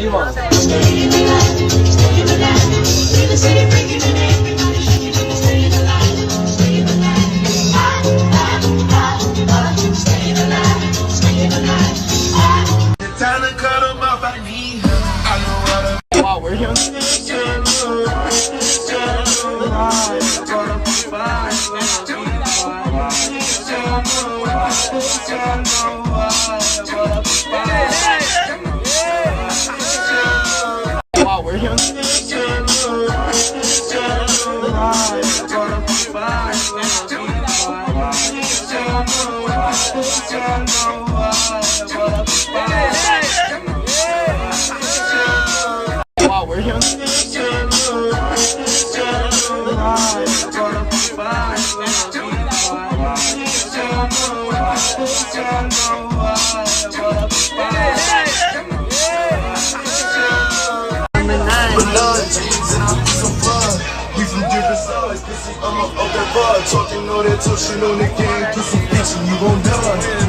you want? Time to cut them off, I need her. I know what Wow, we're here. Wow, we're here. Wow, we're here. we from different sides, pussy, I'm a okay bud. Talking all that talk shit on the game, pussy bitch, and you gon' die.